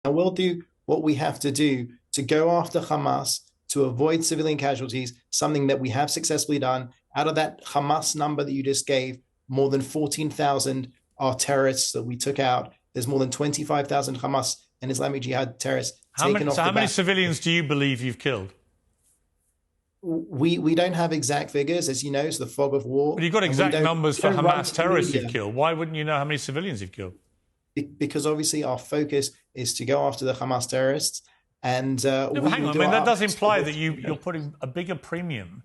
And we'll do what we have to do to go after Hamas to avoid civilian casualties, something that we have successfully done. Out of that Hamas number that you just gave, more than 14,000 are terrorists that we took out. There's more than 25,000 Hamas and Islamic Jihad terrorists taken off the back. How many civilians do you believe you've killed? We don't have exact figures, as you know. It's the fog of war. But you've got exact numbers for Hamas terrorists you've killed. Why wouldn't you know how many civilians you've killed? Because obviously our focus is to go after the Hamas terrorists. And hang on, I mean, that does imply that you're putting a bigger premium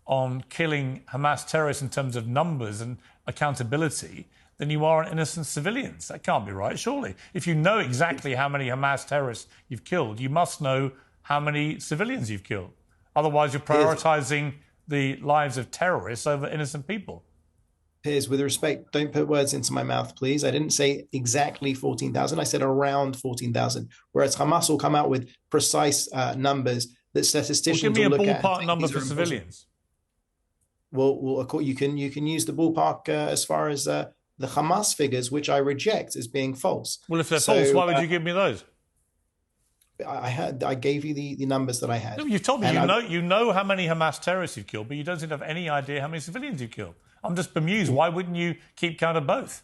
on killing Hamas terrorists in terms of numbers and accountability than you are on innocent civilians. That can't be right, surely. If you know exactly how many Hamas terrorists you've killed, you must know how many civilians you've killed. Otherwise, you're prioritising the lives of terrorists over innocent people. Piers, with respect, don't put words into my mouth, please. I didn't say exactly 14,000. I said around 14,000, whereas Hamas will come out with precise numbers that statisticians will look at. Give me a ballpark number for civilians. Well, you can use the ballpark as far as the Hamas figures, which I reject as being false. Well, if they're false, why would you give me those? I gave you the numbers that I had. No, you've told me you know how many Hamas terrorists you've killed, but you don't seem to have any idea how many civilians you've killed. I'm just bemused. Why wouldn't you keep count of both?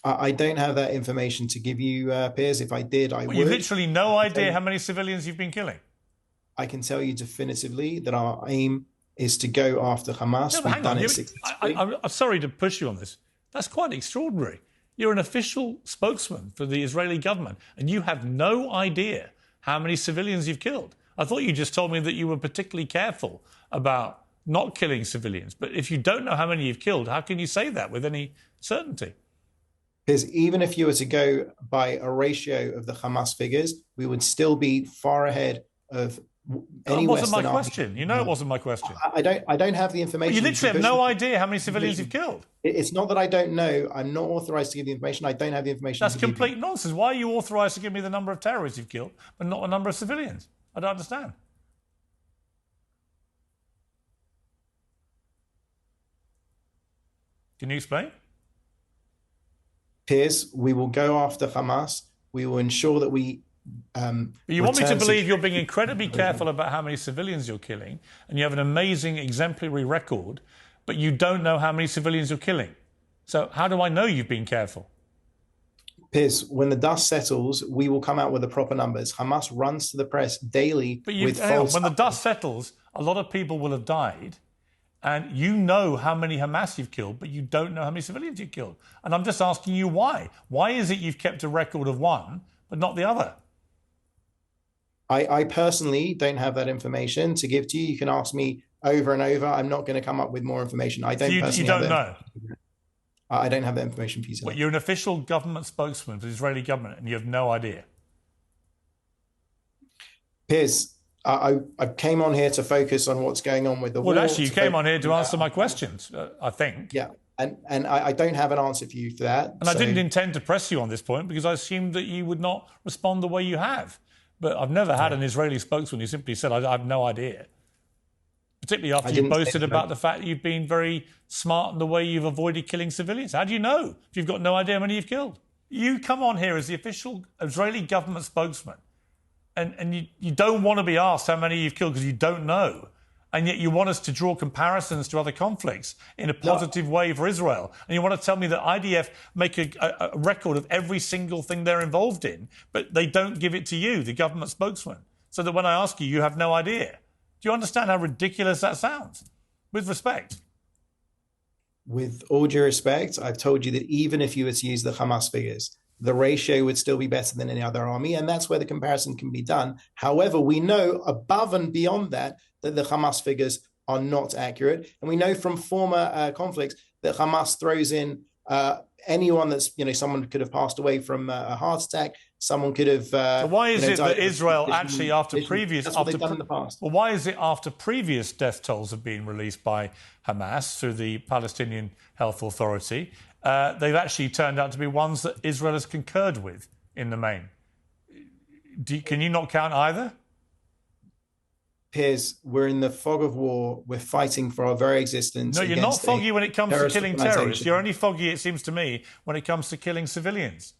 I don't have that information to give you, Piers. If I did, I would. You've literally no idea how many civilians you've been killing. I can tell you definitively that our aim is to go after Hamas. No, hang on. I'm sorry to push you on this. That's quite extraordinary. You're an official spokesman for the Israeli government, and you have no idea how many civilians you've killed. I thought you just told me that you were particularly careful about not killing civilians. But if you don't know how many you've killed, how can you say that with any certainty? Because even if you were to go by a ratio of the Hamas figures, we would still be far ahead of any Western army. It wasn't my question. You know it wasn't my question. I don't have the information. Well, you literally have no idea how many civilians you've killed. It's not that I don't know. I'm not authorized to give the information. I don't have the information. That's complete nonsense. Why are you authorized to give me the number of terrorists you've killed, but not the number of civilians? I don't understand. Can you explain? Piers, we will go after Hamas. We will ensure that we... you want me to believe you're being incredibly careful about how many civilians you're killing, and you have an amazing exemplary record, but you don't know how many civilians you're killing. So how do I know you've been careful? Piers, when the dust settles, we will come out with the proper numbers. Hamas runs to the press daily with false... When the dust settles, a lot of people will have died, and you know how many Hamas you've killed, but you don't know how many civilians you've killed. And I'm just asking you why. Why is it you've kept a record of one, but not the other? I personally don't have that information to give to you. You can ask me over and over. I'm not going to come up with more information. I don't personally you don't know? I don't have that information for you. Well, you're an official government spokesman for the Israeli government, and you have no idea. Piers, I came on here to focus on what's going on with the war. Well, actually, you came on here to answer my questions, I think. Yeah, and I don't have an answer for you for that. And I didn't intend to press you on this point because I assumed that you would not respond the way you have. But I've never had an Israeli spokesman who simply said, I have no idea. Particularly after you boasted about the fact that you've been very smart in the way you've avoided killing civilians. How do you know if you've got no idea how many you've killed? You come on here as the official Israeli government spokesman and you don't want to be asked how many you've killed because you don't know. And yet you want us to draw comparisons to other conflicts in a positive way for Israel. And you want to tell me that IDF make a record of every single thing they're involved in, but they don't give it to you, the government spokesman, so that when I ask you, you have no idea. Do you understand how ridiculous that sounds? With respect. With all due respect, I've told you that even if you were to use the Hamas figures, the ratio would still be better than any other army, and that's where the comparison can be done. However, we know above and beyond that the Hamas figures are not accurate, and we know from former conflicts that Hamas throws in anyone that's, someone could have passed away from a heart attack, someone could have... so why is it that Israel actually after previous... That's what they've done in the past. Well, why is it after previous death tolls have been released by Hamas through the Palestinian Health Authority, they've actually turned out to be ones that Israel has concurred with in the main? Can you not count either? Piers, we're in the fog of war. We're fighting for our very existence. No, you're not foggy when it comes to killing terrorists. You're only foggy, it seems to me, when it comes to killing civilians.